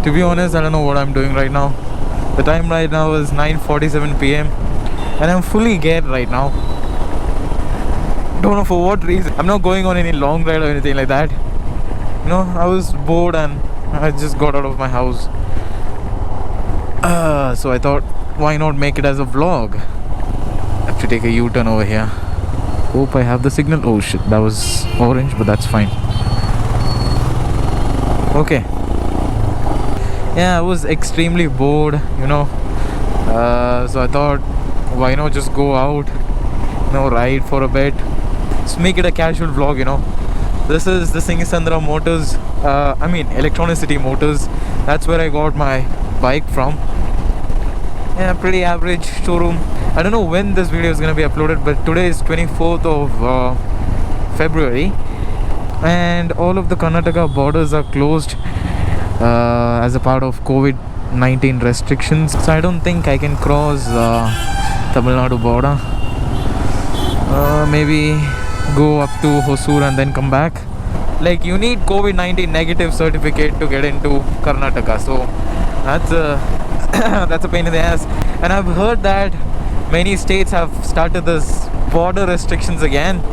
To be honest, I don't know what I'm doing right now. The time right now is 9:47 p.m. and I'm fully geared right now. Don't know for what reason. I'm not going on any long ride or anything like that. You know, I was bored and I just got out of my house. So I thought, why not make it as a vlog? I have to take a U-turn over here. Hope I have the signal. Oh shit, that was orange, but that's fine. Okay. Yeah, I was extremely bored, you know. So I thought, why not just go out, you know, ride for a bit. Just make it a casual vlog, you know. This is the Singisandra Motors, Electronicity Motors. That's where I got my bike from. Yeah, pretty average showroom. I don't know when this video is going to be uploaded, but today is 24th of February. And all of the Karnataka borders are closed as a part of COVID-19 restrictions. So I don't think I can cross Tamil Nadu border. Maybe go up to Hosur and then come back. Like, you need COVID-19 negative certificate to get into Karnataka. So that's that's a pain in the ass. And I've heard that many states have started this border restrictions again,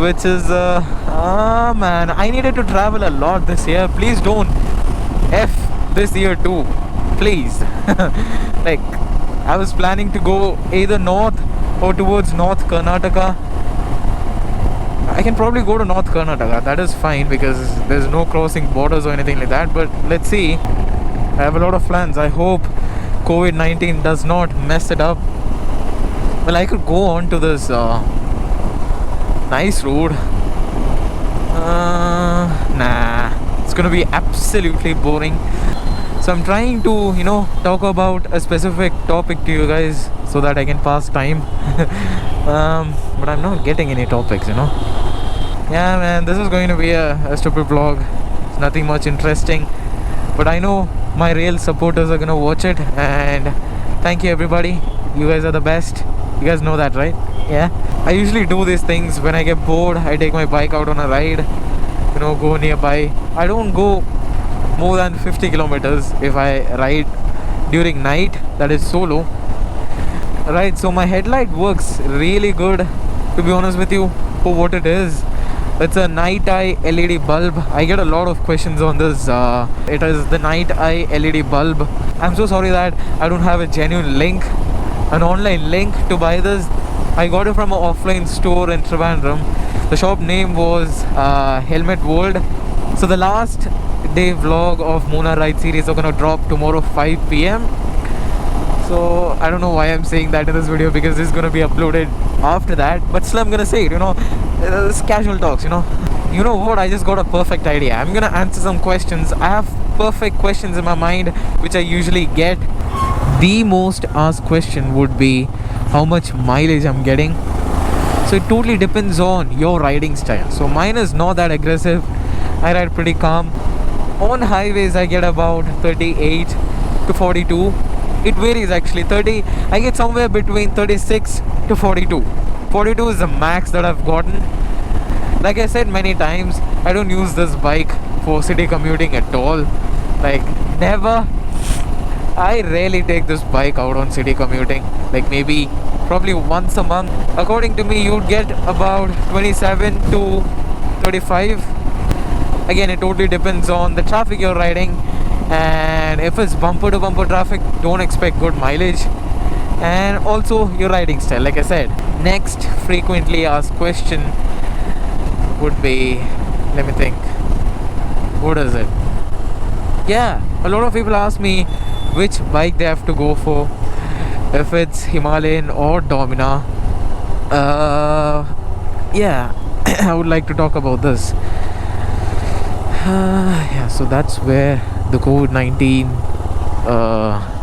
which is man, I needed to travel a lot this year. Please don't F this year too, please. Like, I was planning to go either north or towards North Karnataka. I can probably go to North Karnataka, that is fine, because there's no crossing borders or anything like that. But let's see, I have a lot of plans. I hope COVID-19 does not mess it up. Well, I could go on to this nice road. Nah, it's gonna be absolutely boring. So I'm trying to, you know, talk about a specific topic to you guys so that I can pass time. But I'm not getting any topics, you know. Yeah, man, this is going to be a stupid vlog. It's nothing much interesting, but I know my real supporters are gonna watch it. And thank you, everybody. You guys are the best. You guys know that, right? Yeah, I usually do these things when I get bored. I take my bike out on a ride, you know, go nearby. I don't go more than 50 kilometers if I ride during night, that is solo. Right, so my headlight works really good, to be honest with you, for what it is. It's a night eye LED bulb. I get a lot of questions on this. It is the night eye LED bulb. I'm so sorry that I don't have a genuine link, an online link to buy this. I got it from an offline store in Trivandrum. The shop name was Helmet World. So the last day vlog of Mona Ride series are gonna drop tomorrow 5 p.m. So I don't know why I'm saying that in this video, because this is gonna be uploaded after that. But still, I'm gonna say it, you know, it's casual talks, you know. You know what, I just got a perfect idea. I'm gonna answer some questions. I have perfect questions in my mind which I usually get. The most asked question would be how much mileage I'm getting. So it totally depends on your riding style. So mine is not that aggressive. I ride pretty calm. On highways I get about 38 to 42. It varies actually. I get somewhere between 36 to 42. 42 is the max that I've gotten. Like I said many times, I don't use this bike for city commuting at all. Like, never. I rarely take this bike out on city commuting. Like, maybe probably once a month. According to me, you'd get about 27 to 35. Again, it totally depends on the traffic you're riding. And if it's bumper to bumper traffic, don't expect good mileage. And also your riding style, like I said. Next frequently asked question would be, let me think, what is it? Yeah, a lot of people ask me which bike they have to go for, if it's Himalayan or Dominar. Yeah, I would like to talk about this. Yeah, so that's where the COVID-19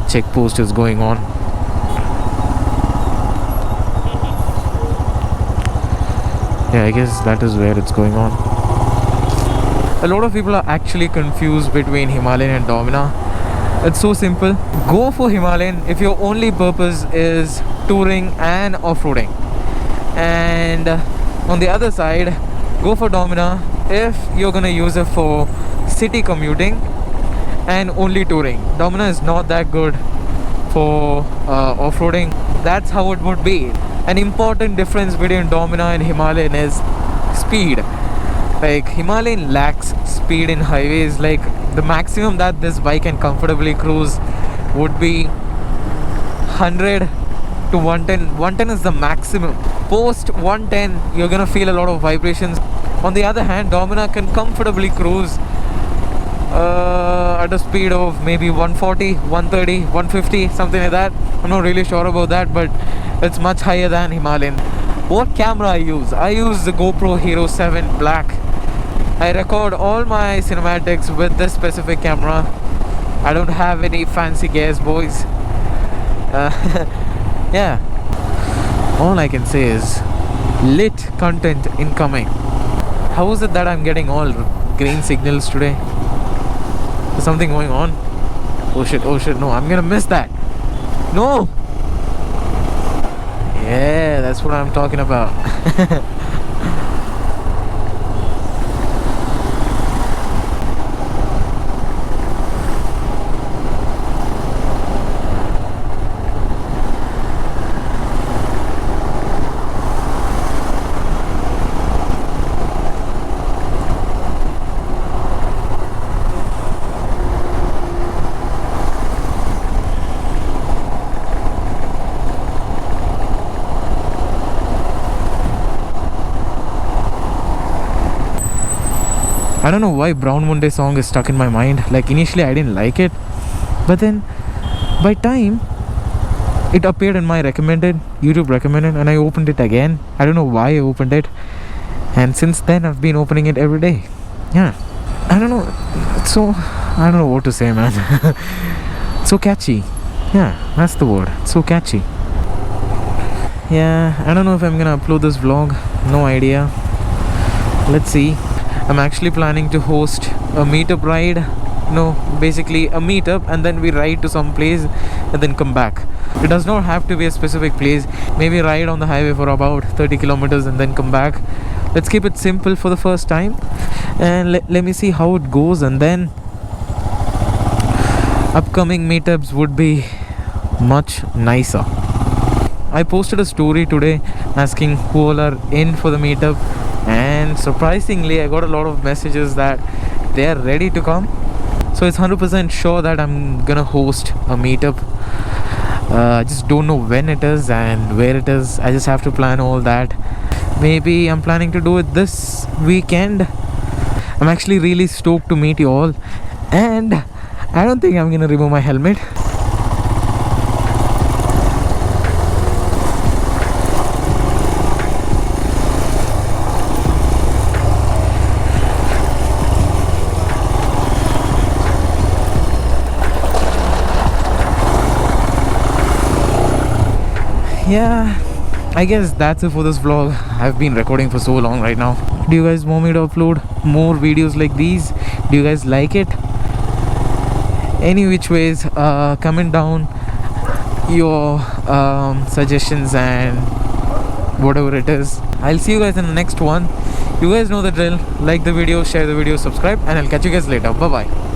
check post is going on. Yeah, I guess that is where it's going on. A lot of people are actually confused between Himalayan and Dominar. It's so simple. Go for Himalayan if your only purpose is touring and off-roading. And on the other side, go for Dominar if you're gonna use it for city commuting and only touring. Dominar is not that good for off-roading. That's how it would be. An important difference between Dominar and Himalayan is speed. Like Himalayan lacks speed in highways. Like the maximum that this bike can comfortably cruise would be 100 to 110. 110 is the maximum. Post 110 you're gonna feel a lot of vibrations. On the other hand, Dominar can comfortably cruise at a speed of maybe 140, 130, 150, something like that. I'm not really sure about that, but it's much higher than Himalayan. What camera I use? I use the GoPro Hero 7 Black. I record all my cinematics with this specific camera. I don't have any fancy gears, boys. Yeah. All I can say is lit content incoming. How is it that I'm getting all green signals today? There's something going on. Oh shit, no, I'm gonna miss that. No! Yeah, that's what I'm talking about. I don't know why Brown Monday song is stuck in my mind. Like initially I didn't like it, but then by time it appeared in my recommended, YouTube recommended, and I opened it again. I don't know why I opened it, and since then I've been opening it every day. Yeah, I don't know. So I don't know what to say, man. So catchy. Yeah, that's the word. So catchy. Yeah, I don't know if I'm gonna upload this vlog. No idea. Let's see. I'm actually planning to host a meetup ride. No, basically a meetup, and then we ride to some place and then come back. It does not have to be a specific place. Maybe ride on the highway for about 30 kilometers and then come back. Let's keep it simple for the first time, and let me see how it goes, and then upcoming meetups would be much nicer. I posted a story today asking who all are in for the meetup, and surprisingly I got a lot of messages that they are ready to come. So it's 100% sure that I'm gonna host a meetup. I just don't know when it is and where it is. I just have to plan all that. Maybe I'm planning to do it this weekend. I'm actually really stoked to meet you all, and I don't think I'm gonna remove my helmet. Yeah, I guess that's it for this vlog. I've been recording for so long right now. Do you guys want me to upload more videos like these? Do you guys like it? Any which ways, comment down your suggestions and whatever it is. I'll see you guys in the next one. You guys know the drill. Like the video, share the video, subscribe, and I'll catch you guys later. Bye bye.